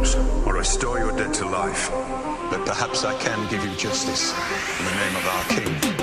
Thrones, or restore your dead to life. But perhaps I can give you justice in the name of our king.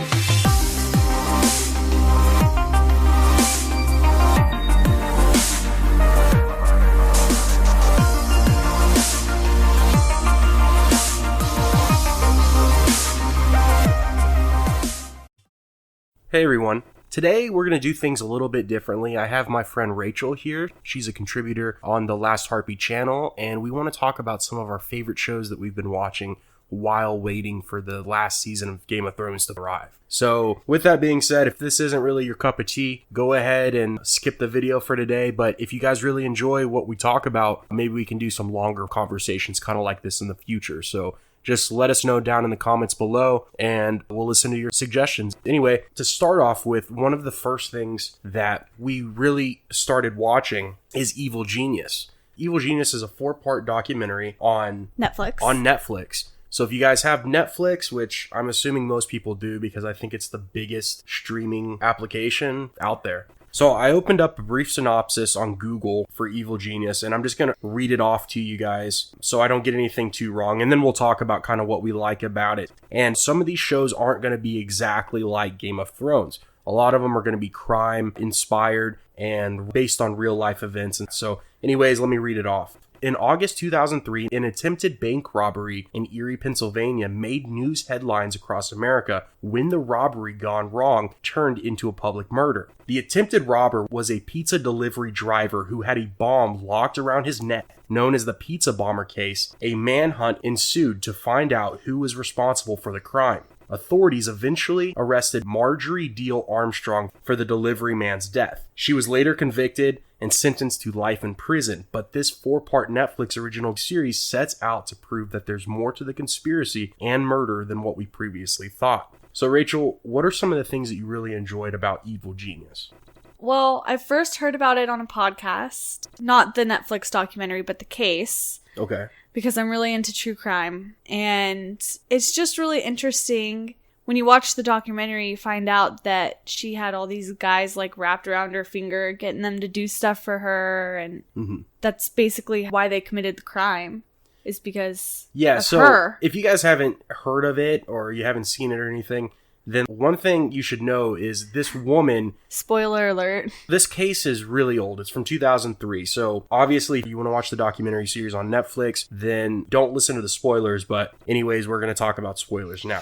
Hey everyone. Today we're going to do things a little bit differently. I have my friend Rachel here. She's a contributor on the Last Harpy channel, and we want to talk about some of our favorite shows that we've been watching while waiting for the last season of Game of Thrones to arrive. So with that being said, if this isn't really your cup of tea, go ahead and skip the video for today. But if you guys really enjoy what we talk about, maybe we can do some longer conversations kind of like this in the future. So just let us know down in the comments below and we'll listen to your suggestions. Anyway, to start off with, one of the first things that we really started watching is Evil Genius. Evil Genius is a 4-part documentary on Netflix. So if you guys have Netflix, which I'm assuming most people do because I think it's the biggest streaming application out there. So I opened up a brief synopsis on Google for Evil Genius, and I'm just going to read it off to you guys so I don't get anything too wrong, and then we'll talk about kind of what we like about it. And some of these shows aren't going to be exactly like Game of Thrones. A lot of them are going to be crime-inspired and based on real-life events. And so anyways, let me read it off. In August 2003, an attempted bank robbery in Erie, Pennsylvania made news headlines across America when the robbery gone wrong turned into a public murder. The attempted robber was a pizza delivery driver who had a bomb locked around his neck. Known as the Pizza Bomber case, a manhunt ensued to find out who was responsible for the crime. Authorities eventually arrested Marjorie Deal Armstrong for the delivery man's death. She was later convicted and sentenced to life in prison, but this 4-part Netflix original series sets out to prove that there's more to the conspiracy and murder than what we previously thought. So Rachel, what are some of the things that you really enjoyed about Evil Genius? Well, I first heard about it on a podcast, not the Netflix documentary, but the case. Okay. Because I'm really into true crime. And it's just really interesting. When you watch the documentary, you find out that she had all these guys like wrapped around her finger, getting them to do stuff for her. And that's basically why they committed the crime, is because of her. If you guys haven't heard of it or you haven't seen it or anything, then one thing you should know is this woman... Spoiler alert. This case is really old. It's from 2003. So obviously, if you want to watch the documentary series on Netflix, then don't listen to the spoilers. But anyways, we're going to talk about spoilers now.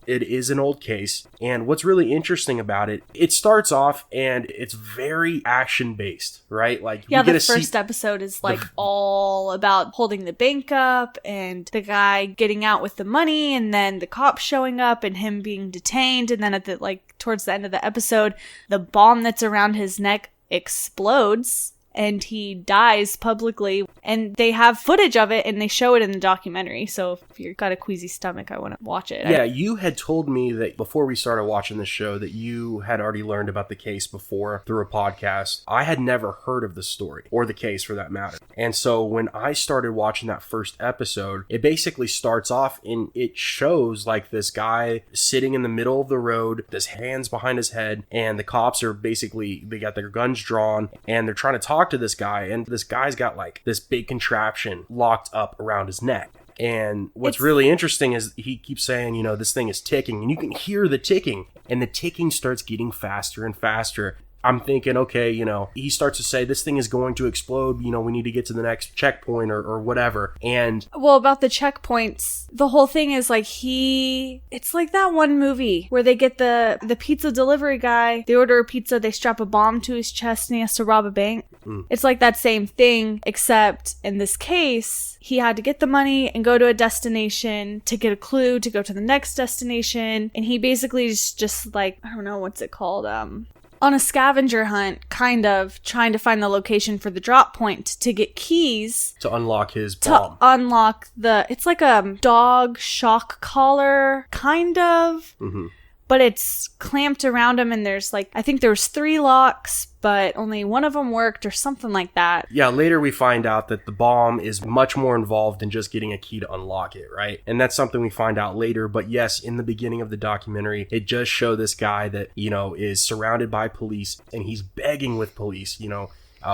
It is an old case, and what's really interesting about it, it starts off and it's very action-based, right? Like, yeah, the first episode is like all about holding the bank up and the guy getting out with the money, and then the cops showing up and him being detained, and then at the towards the end of the episode, the bomb that's around his neck explodes and he dies publicly, and they have footage of it and they show it in the documentary. So if you've got a queasy stomach, I want to watch it. Yeah, you had told me that before we started watching the show that you had already learned about the case before through a podcast. I had never heard of the story, or the case for that matter. And so when I started watching that first episode, it basically starts off and it shows like this guy sitting in the middle of the road, his hands behind his head, and the cops are basically, they got their guns drawn and they're trying to talk to this guy, and this guy's got like this big contraption locked up around his neck. And what's really interesting is he keeps saying, you know, this thing is ticking, and you can hear the ticking, and the ticking starts getting faster and faster. I'm thinking, okay, you know, he starts to say this thing is going to explode, you know, we need to get to the next checkpoint or whatever. And well, about the checkpoints, the whole thing is like it's like that one movie where they get the pizza delivery guy, they order a pizza, they strap a bomb to his chest and he has to rob a bank. It's like that same thing, except in this case, he had to get the money and go to a destination to get a clue to go to the next destination. And he basically is just like, I don't know, what's it called? On a scavenger hunt, kind of trying to find the location for the drop point to get keys to unlock his bomb. To unlock it's like a dog shock collar, kind of. But it's clamped around him, and there's I think there's 3 locks, but only one of them worked or something like that. Yeah, later we find out that the bomb is much more involved than just getting a key to unlock it, right? And that's something we find out later. But yes, in the beginning of the documentary, it does show this guy that, you know, is surrounded by police, and he's begging with police, you know,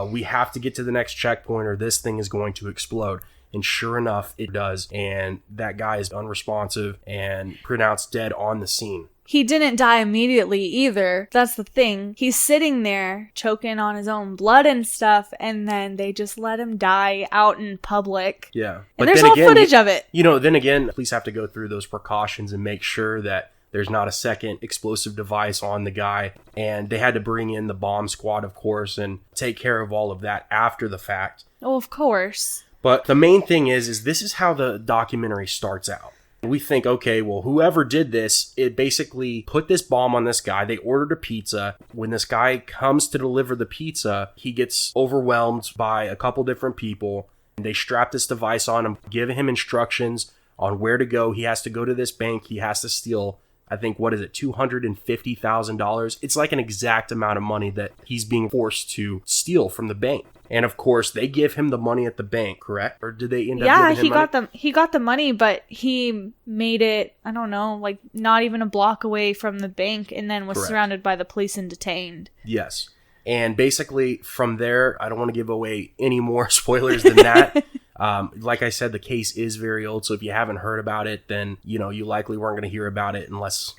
We have to get to the next checkpoint or this thing is going to explode. And sure enough, it does. And that guy is unresponsive and pronounced dead on the scene. He didn't die immediately either. That's the thing. He's sitting there choking on his own blood and stuff, and then they just let him die out in public. Yeah. And there's all footage of it. Then again, police have to go through those precautions and make sure that there's not a second explosive device on the guy. And they had to bring in the bomb squad, of course, and take care of all of that after the fact. Oh, of course. But the main thing is this is how the documentary starts out. We think, okay, well, whoever did this, it basically put this bomb on this guy. They ordered a pizza. When this guy comes to deliver the pizza, he gets overwhelmed by a couple different people. They strap this device on him, give him instructions on where to go. He has to go to this bank. He has to steal, I think, $250,000. It's like an exact amount of money that he's being forced to steal from the bank. And of course, they give him the money at the bank, correct? Or did they end up giving him money? He got the money, but he made it, I don't know, like not even a block away from the bank, and then was surrounded by the police and detained. Yes. And basically, from there, I don't want to give away any more spoilers than that. Like I said, the case is very old, so if you haven't heard about it, then you likely weren't going to hear about it unless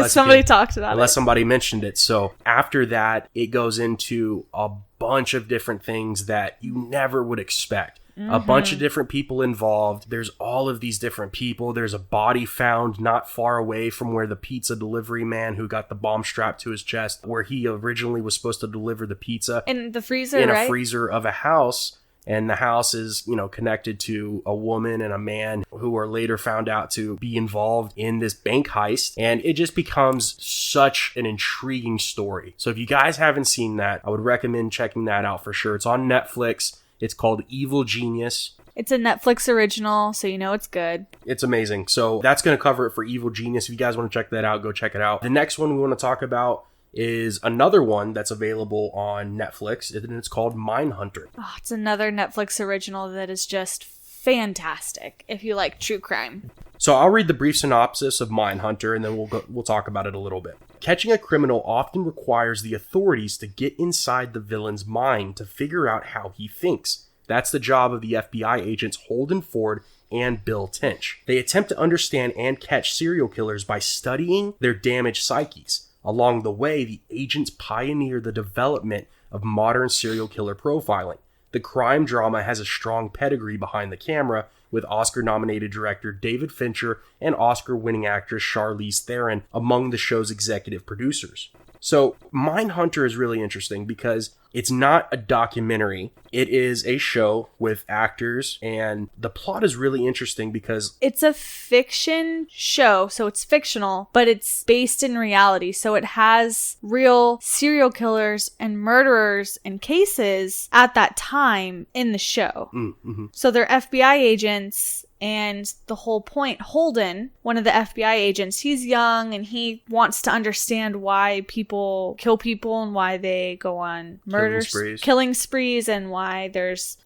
somebody talked about it. Unless somebody mentioned it. So after that, it goes into a bunch of different things that you never would expect. A bunch of different people involved. There's all of these different people. There's a body found not far away from where the pizza delivery man who got the bomb strapped to his chest, where he originally was supposed to deliver the pizza. In the freezer, in a freezer of a house. And the house is, connected to a woman and a man who are later found out to be involved in this bank heist. And it just becomes such an intriguing story. So if you guys haven't seen that, I would recommend checking that out for sure. It's on Netflix. It's called Evil Genius. It's a Netflix original, so it's good. It's amazing. So that's going to cover it for Evil Genius. If you guys want to check that out, go check it out. The next one we want to talk about is another one that's available on Netflix, and it's called Mindhunter. Oh, it's another Netflix original that is just fantastic if you like true crime. So I'll read the brief synopsis of Mindhunter, and then we'll talk about it a little bit. Catching a criminal often requires the authorities to get inside the villain's mind to figure out how he thinks. That's the job of the FBI agents Holden Ford and Bill Tench. They attempt to understand and catch serial killers by studying their damaged psyches. Along the way, the agents pioneer the development of modern serial killer profiling. The crime drama has a strong pedigree behind the camera, with Oscar-nominated director David Fincher and Oscar-winning actress Charlize Theron among the show's executive producers. So, Mindhunter is really interesting because it's not a documentary. It is a show with actors, and the plot is really interesting because it's a fiction show, so it's fictional, but it's based in reality. So it has real serial killers and murderers and cases at that time in the show. Mm-hmm. So they're FBI agents. And the whole point, Holden, one of the FBI agents, he's young and he wants to understand why people kill people and why they go on killing sprees, and why there's,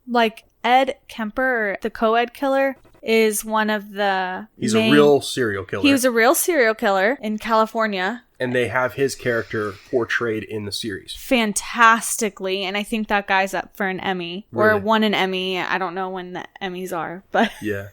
like Ed Kemper, the co-ed killer, is one of the He's a real serial killer. He was a real serial killer in California. And they have his character portrayed in the series fantastically, and I think that guy's up for an Emmy. Really? Or won an Emmy. I don't know when the Emmys are, but yeah.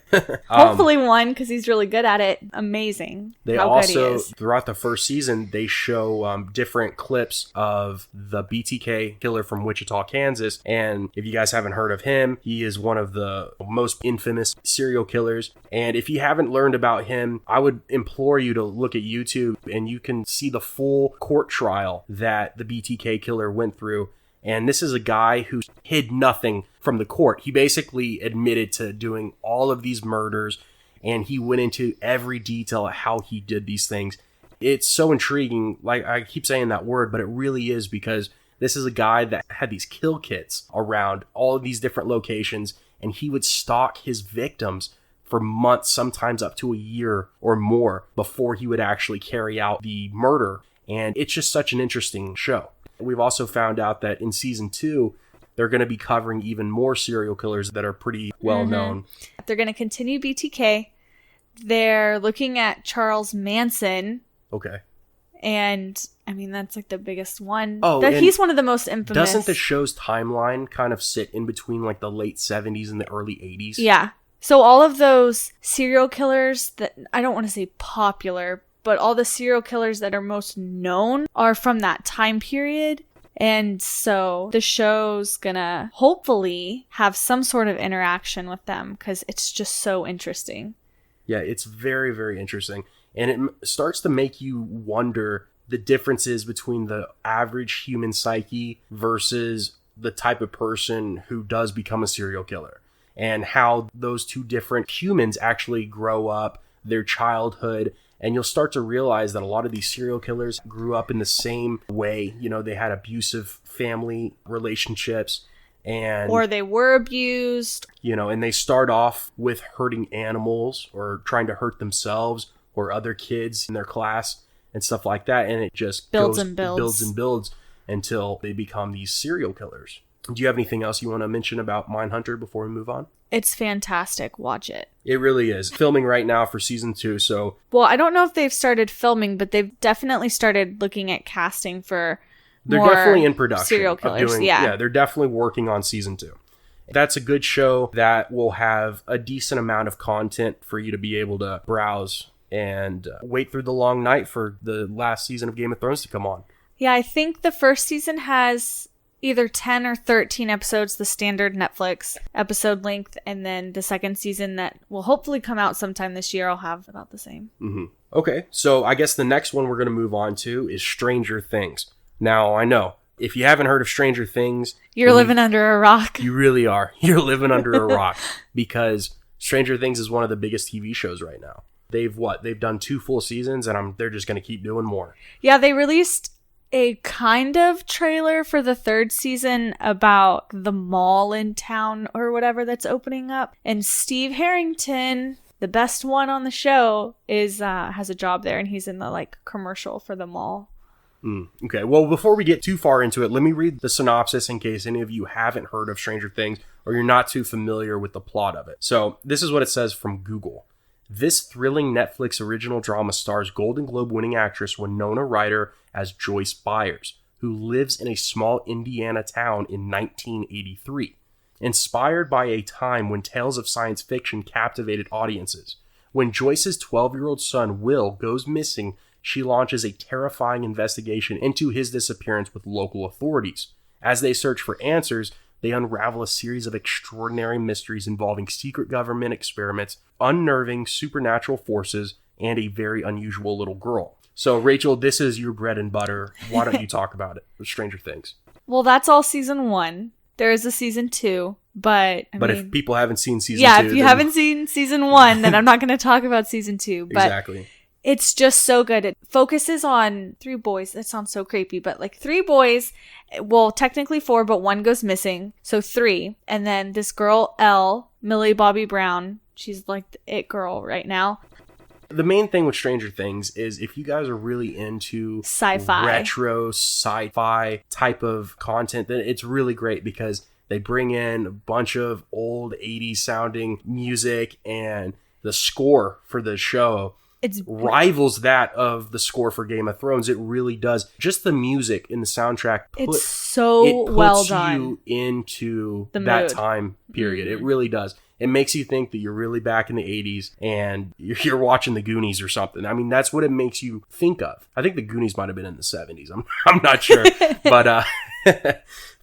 Hopefully won, because he's really good at it. Amazing. They also, throughout the first season, they show different clips of the BTK killer from Wichita, Kansas. And if you guys haven't heard of him, he is one of the most infamous serial killers. And if you haven't learned about him, I would implore you to look at YouTube, and you can see the full court trial that the BTK killer went through. And this is a guy who hid nothing from the court. He basically admitted to doing all of these murders, and he went into every detail of how he did these things. It's so intriguing. Like, I keep saying that word, but it really is, because this is a guy that had these kill kits around all of these different locations, and he would stalk his victims for months, sometimes up to a year or more, before he would actually carry out the murder. And it's just such an interesting show. We've also found out that in season 2, they're going to be covering even more serial killers that are pretty well known. They're going to continue BTK. They're looking at Charles Manson. Okay. And I mean, that's like the biggest one. Oh, that and he's one of the most infamous. Doesn't the show's timeline kind of sit in between like the late 70s and the early 80s? Yeah. So all of those serial killers that, I don't want to say popular, but all the serial killers that are most known are from that time period. And so the show's gonna hopefully have some sort of interaction with them because it's just so interesting. Yeah, it's very, very interesting. And it starts to make you wonder the differences between the average human psyche versus the type of person who does become a serial killer, and how those two different humans actually grow up, their childhood. And you'll start to realize that a lot of these serial killers grew up in the same way. You know, they had abusive family relationships, or they were abused. You know, and they start off with hurting animals or trying to hurt themselves or other kids in their class and stuff like that. And it just builds and builds until they become these serial killers. Do you have anything else you want to mention about Mindhunter before we move on? It's fantastic. Watch it. It really is. Filming right now for season 2, so... Well, I don't know if they've started filming, but they've definitely started looking at casting for they're more definitely in production. Serial killers, yeah. They're definitely working on season 2. That's a good show that will have a decent amount of content for you to be able to browse and wait through the long night for the last season of Game of Thrones to come on. Yeah, I think the first season has either 10 or 13 episodes, the standard Netflix episode length, and then the second season that will hopefully come out sometime this year, I'll have about the same. Mm-hmm. Okay, so I guess the next one we're going to move on to is Stranger Things. Now, I know, if you haven't heard of Stranger Things... You're living under a rock. You really are. You're living under a rock, because Stranger Things is one of the biggest TV shows right now. They've done 2 full seasons, and they're just going to keep doing more. Yeah, they released a kind of trailer for the 3rd season about the mall in town or whatever that's opening up. And Steve Harrington, the best one on the show, has a job there, and he's in the commercial for the mall. Okay, well, before we get too far into it, let me read the synopsis in case any of you haven't heard of Stranger Things or you're not too familiar with the plot of it. So this is what it says from Google. This thrilling Netflix original drama stars Golden Globe winning actress Winona Ryder as Joyce Byers, who lives in a small Indiana town in 1983. Inspired by a time when tales of science fiction captivated audiences. When Joyce's 12-year-old son Will goes missing, she launches a terrifying investigation into his disappearance with local authorities. As they search for answers, they unravel a series of extraordinary mysteries involving secret government experiments, unnerving supernatural forces, and a very unusual little girl. So, Rachel, this is your bread and butter. Why don't you talk about it with Stranger Things? Well, that's all season 1. There is a season 2, but I mean, if people haven't seen season 2... Yeah, if you haven't seen season 1, then I'm not going to talk about season 2. But exactly. It's just so good. It focuses on 3 boys. That sounds so creepy, but 3 boys. Well, technically 4, but 1 goes missing. So 3. And then this girl, Elle, Millie Bobby Brown. She's like the it girl right now. The main thing with Stranger Things is if you guys are really into sci-fi, retro sci-fi type of content, then it's really great because they bring in a bunch of old 80s sounding music, and the score for the show rivals that of the score for Game of Thrones. It really does. Just the music in the soundtrack, it's so well done. You into the that mood. Time period. Mm-hmm. It really does. It makes you think that you're really back in the 80s and you're watching the Goonies or something. I mean, that's what it makes you think of. I think the Goonies might have been in the 70s. I'm not sure.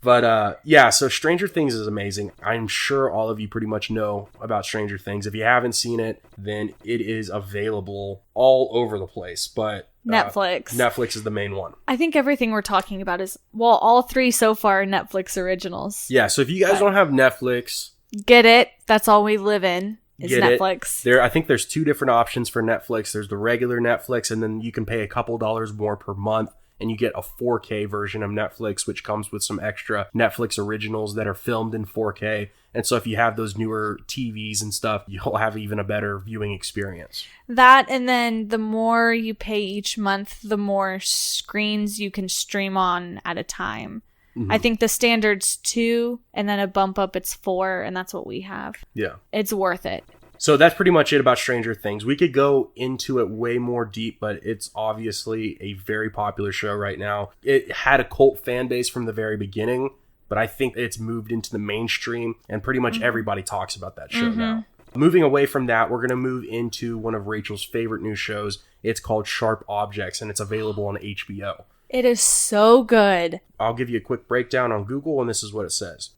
But yeah, so Stranger Things is amazing. I'm sure all of you pretty much know about Stranger Things. If you haven't seen it, then it is available all over the place. But Netflix is the main one. I think everything we're talking about is, well, all 3 so far are Netflix originals. Yeah, so if you guys don't have Netflix... Get it. That's all we live in is Netflix. I think there's 2 different options for Netflix. There's the regular Netflix, and then you can pay a couple dollars more per month, and you get a 4K version of Netflix, which comes with some extra Netflix originals that are filmed in 4K. And so if you have those newer TVs and stuff, you'll have even a better viewing experience. That, and then the more you pay each month, the more screens you can stream on at a time. Mm-hmm. I think the standard's 2, and then a bump up, it's 4, and that's what we have. Yeah. It's worth it. So that's pretty much it about Stranger Things. We could go into it way more deep, but it's obviously a very popular show right now. It had a cult fan base from the very beginning, but I think it's moved into the mainstream, and pretty much everybody talks about that show now. Moving away from that, we're going to move into one of Rachel's favorite new shows. It's called Sharp Objects, and it's available on HBO. It is so good. I'll give you a quick breakdown on Google, and this is what it says.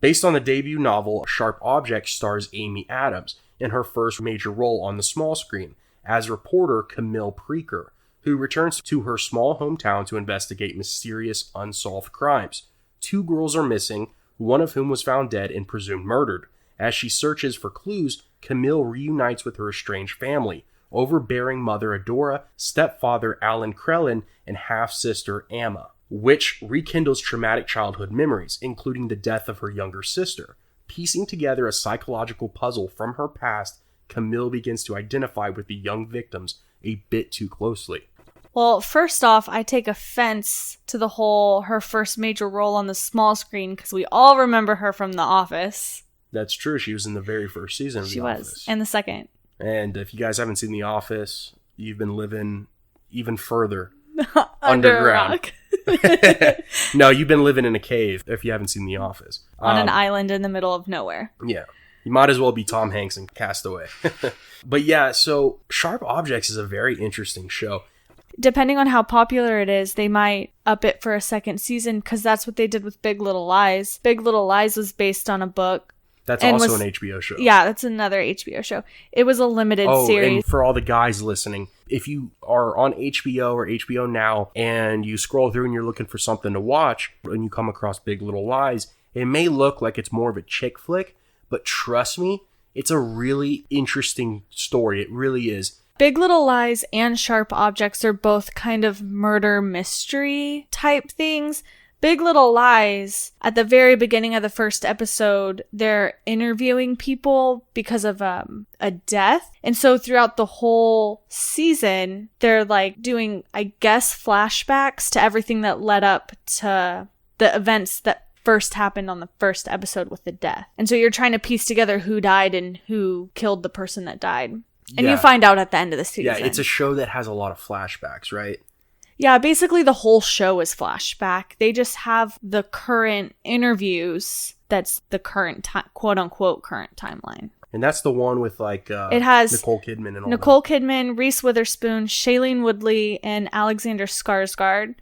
Based on the debut novel, Sharp Objects stars Amy Adams in her first major role on the small screen as reporter Camille Preaker, who returns to her small hometown to investigate mysterious unsolved crimes. 2 girls are missing, one of whom was found dead and presumed murdered. As she searches for clues, Camille reunites with her estranged family, overbearing mother Adora, stepfather Alan Krellin, and half-sister Amma, which rekindles traumatic childhood memories, including the death of her younger sister. Piecing together a psychological puzzle from her past, Camille begins to identify with the young victims a bit too closely. Well, first off, I take offense to the whole her first major role on the small screen, because we all remember her from The Office. That's true. She was in the very first season of The Office. And the second. And if you guys haven't seen The Office, you've been living even further Under underground. a rock. No, you've been living in a cave if you haven't seen The Office. On an island in the middle of nowhere. Yeah. You might as well be Tom Hanks in Castaway. But yeah, so Sharp Objects is a very interesting show. Depending on how popular it is, they might up it for a second season, because that's what they did with Big Little Lies. Big Little Lies was based on a book. That's also an HBO show. Yeah, that's another HBO show. It was a limited series. And for all the guys listening, if you are on HBO or HBO Now and you scroll through and you're looking for something to watch and you come across Big Little Lies, it may look like it's more of a chick flick, but trust me, it's a really interesting story. It really is. Big Little Lies and Sharp Objects are both kind of murder mystery type things. Big Little Lies, at the very beginning of the first episode, they're interviewing people because of a death. And so throughout the whole season, they're like doing, I guess, flashbacks to everything that led up to the events that first happened on the first episode with the death. And so you're trying to piece together who died and who killed the person that died. And you find out at the end of the season. Yeah, it's a show that has a lot of flashbacks, right? Yeah, basically the whole show is flashback. They just have the current interviews. That's the current quote-unquote current timeline. And that's the one with like it has Nicole Kidman and all Nicole Kidman, Reese Witherspoon, Shailene Woodley, and Alexander Skarsgård.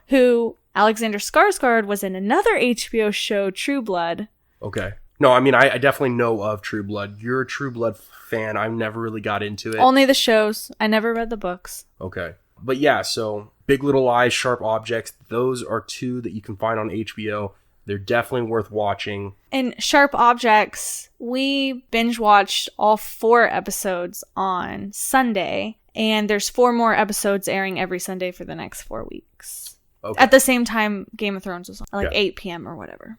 Who Alexander Skarsgård was in another HBO show, True Blood. Okay. No, I mean, I definitely know of True Blood. You're a True Blood fan. I've never really got into it. Only the shows. I never read the books. Okay. But yeah, so Big Little Lies, Sharp Objects, those are 2 that you can find on HBO. They're definitely worth watching. And Sharp Objects, we binge watched all 4 episodes on Sunday, and there's 4 more episodes airing every Sunday for the next 4 weeks. Okay. At the same time Game of Thrones was on, like 8 p.m. or whatever.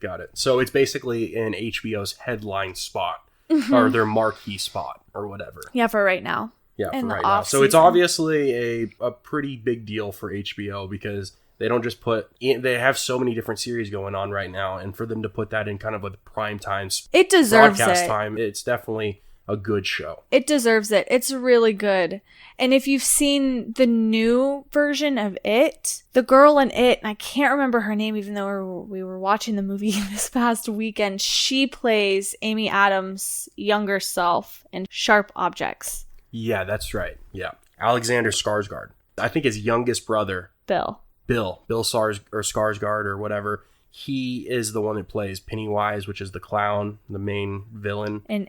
Got it. So it's basically in HBO's headline spot, or their marquee spot, or whatever. Yeah, for right now. Yeah, for right now. So it's obviously a pretty big deal for HBO, because they don't just they have so many different series going on right now, and for them to put that in kind of a prime time, it deserves broadcast it. time, it's definitely a good show. It deserves it. It's really good. And if you've seen the new version of It, the girl in It, and I can't remember her name even though we were watching the movie this past weekend, she plays Amy Adams' younger self in Sharp Objects. Yeah, that's right. Yeah. Alexander Skarsgård. I think his youngest brother. Bill Skarsgård or whatever. He is the one that plays Pennywise, which is the clown, the main villain. In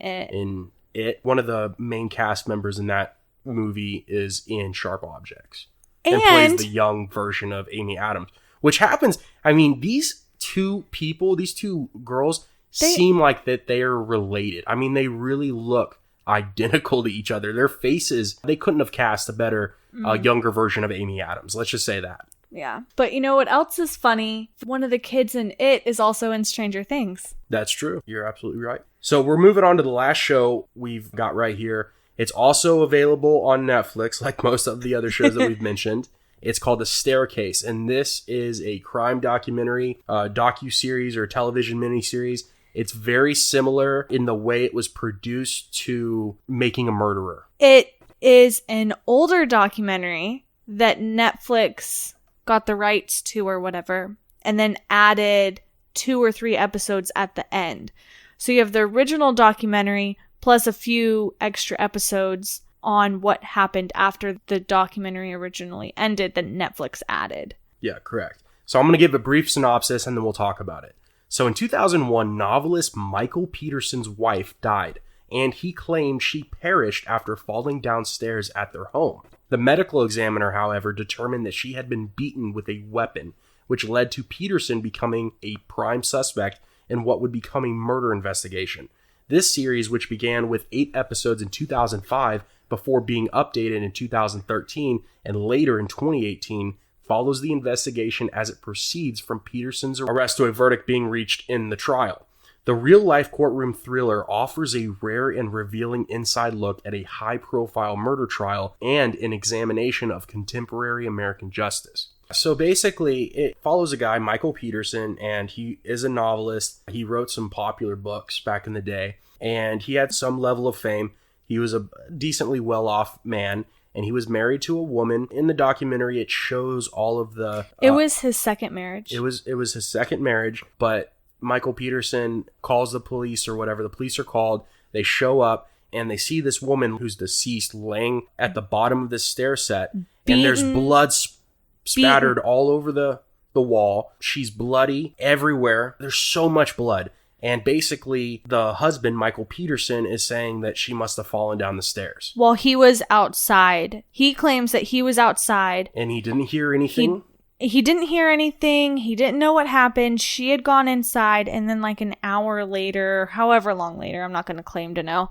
It. One of the main cast members in that movie is in Sharp Objects. And plays the young version of Amy Adams. Which happens, I mean, these 2 people, these 2 girls, seem like that they are related. I mean, they really look identical to each other. Their faces, they couldn't have cast a better younger version of Amy Adams. Let's just say that. Yeah. But you know what else is funny? One of the kids in It is also in Stranger Things. That's true. You're absolutely right. So we're moving on to the last show we've got right here. It's also available on Netflix, like most of the other shows that we've mentioned. It's called The Staircase, and this is a crime documentary, docu-series or television miniseries. It's very similar in the way it was produced to Making a Murderer. It is an older documentary that Netflix got the rights to or whatever, and then added 2 or 3 episodes at the end. So you have the original documentary plus a few extra episodes on what happened after the documentary originally ended that Netflix added. Yeah, correct. So I'm going to give a brief synopsis and then we'll talk about it. So in 2001, novelist Michael Peterson's wife died, and he claimed she perished after falling downstairs at their home. The medical examiner, however, determined that she had been beaten with a weapon, which led to Peterson becoming a prime suspect in what would become a murder investigation. This series, which began with 8 episodes in 2005 before being updated in 2013 and later in 2018, follows the investigation as it proceeds from Peterson's arrest to a verdict being reached in the trial. The real-life courtroom thriller offers a rare and revealing inside look at a high-profile murder trial and an examination of contemporary American justice. So basically, it follows a guy, Michael Peterson, and he is a novelist. He wrote some popular books back in the day, and he had some level of fame. He was a decently well-off man, and he was married to a woman. In the documentary, it shows all of the... It was his second marriage. It was his second marriage, but Michael Peterson calls the police or whatever. The police are called. They show up, and they see this woman who's deceased laying at the bottom of this stair set, and there's blood spattered all over the wall. She's bloody everywhere. There's so much blood. And basically, the husband, Michael Peterson, is saying that she must have fallen down the stairs. While he was outside. He claims that he was outside. And he didn't hear anything? He didn't hear anything. He didn't know what happened. She had gone inside, and then like an hour later, however long later, I'm not going to claim to know,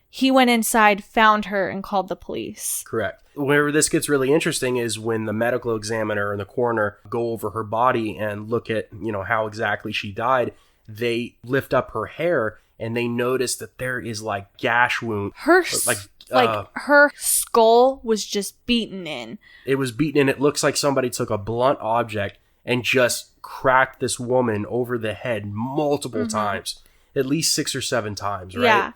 he went inside, found her, and called the police. Correct. Where this gets really interesting is when the medical examiner and the coroner go over her body and look at, how exactly she died. They lift up her hair and they notice that there is like gash wound. Her skull was just beaten in. It was beaten in. It looks like somebody took a blunt object and just cracked this woman over the head multiple times. At least 6 or 7 times, right? Yeah.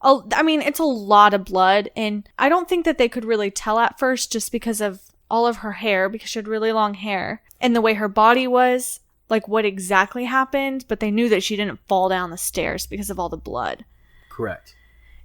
I mean, it's a lot of blood, and I don't think that they could really tell at first just because of all of her hair, because she had really long hair, and the way her body was, like what exactly happened, but they knew that she didn't fall down the stairs because of all the blood. Correct.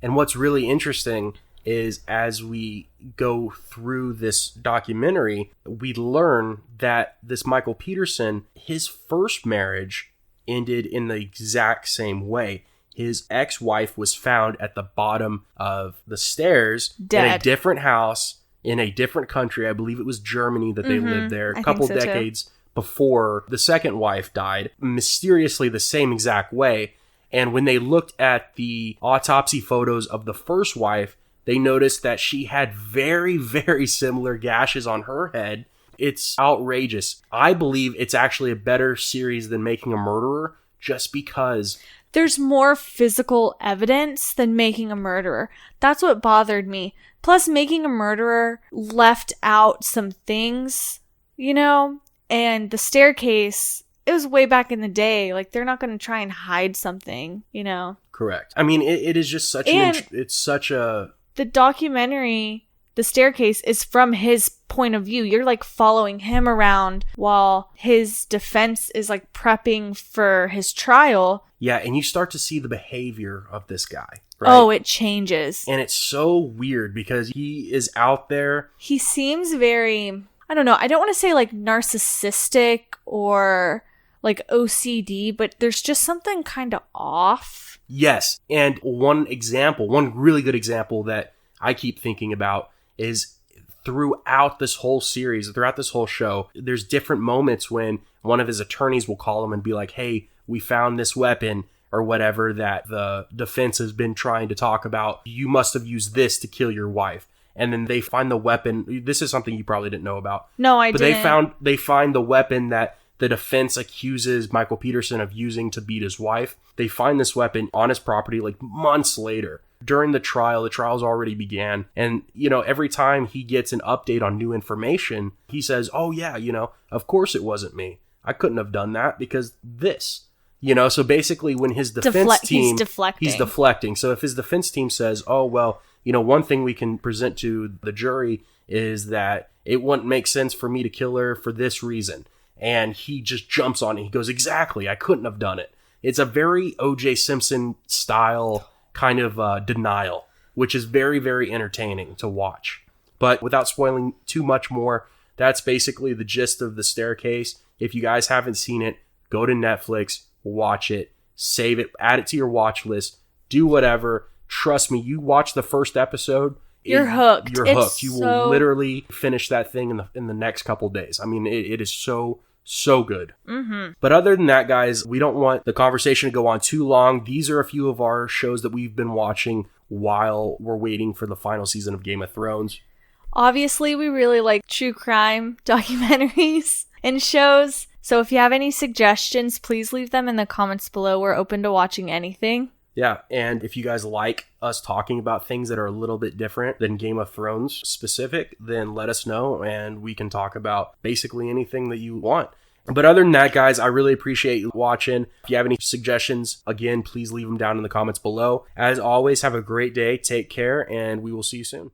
And what's really interesting is as we go through this documentary, we learn that this Michael Peterson, his first marriage ended in the exact same way. His ex-wife was found at the bottom of the stairs in a different house, in a different country. I believe it was Germany that they lived there a couple decades before the second wife died, mysteriously the same exact way. And when they looked at the autopsy photos of the first wife, they noticed that she had very, very similar gashes on her head. It's outrageous. I believe it's actually a better series than Making a Murderer just because... There's more physical evidence than Making a Murderer. That's what bothered me. Plus, Making a Murderer left out some things, and the staircase, it was way back in the day. Like, they're not going to try and hide something, Correct. I mean, it is just such it's such a... The documentary, The Staircase, is from his point of view. You're like following him around while his defense is like prepping for his trial. Yeah, and you start to see the behavior of this guy. Right? Oh, it changes. And it's so weird because he is out there. He seems very, I don't know, I don't want to say like narcissistic or like OCD, but there's just something kind of off. Yes. And one really good example that I keep thinking about is throughout this whole series, throughout this whole show, there's different moments when one of his attorneys will call him and be like, hey, we found this weapon or whatever that the defense has been trying to talk about. You must have used this to kill your wife. And then they find the weapon. This is something you probably didn't know about. No, I didn't. But they find the weapon that the defense accuses Michael Peterson of using to beat his wife. They find this weapon on his property like months later. During the trial's already began. And, every time he gets an update on new information, he says, oh yeah, of course it wasn't me. I couldn't have done that because this. You know, so basically when his defense team... He's He's deflecting. So if his defense team says, oh, well, you know, one thing we can present to the jury is that it wouldn't make sense for me to kill her for this reason. And he just jumps on it. He goes, exactly, I couldn't have done it. It's a very O.J. Simpson style kind of denial, which is very, very entertaining to watch. But without spoiling too much more, that's basically the gist of The Staircase. If you guys haven't seen it, go to Netflix, watch it, save it, add it to your watch list, do whatever. Trust me, you watch the first episode, you're hooked. You're hooked. You will literally finish that thing in the next couple days. I mean, it is so good. Mm-hmm. But other than that, guys, we don't want the conversation to go on too long. These are a few of our shows that we've been watching while we're waiting for the final season of Game of Thrones. Obviously, we really like true crime documentaries and shows. So if you have any suggestions, please leave them in the comments below. We're open to watching anything. Yeah, and if you guys like us talking about things that are a little bit different than Game of Thrones specific, then let us know and we can talk about basically anything that you want. But other than that, guys, I really appreciate you watching. If you have any suggestions, again, please leave them down in the comments below. As always, have a great day, take care, and we will see you soon.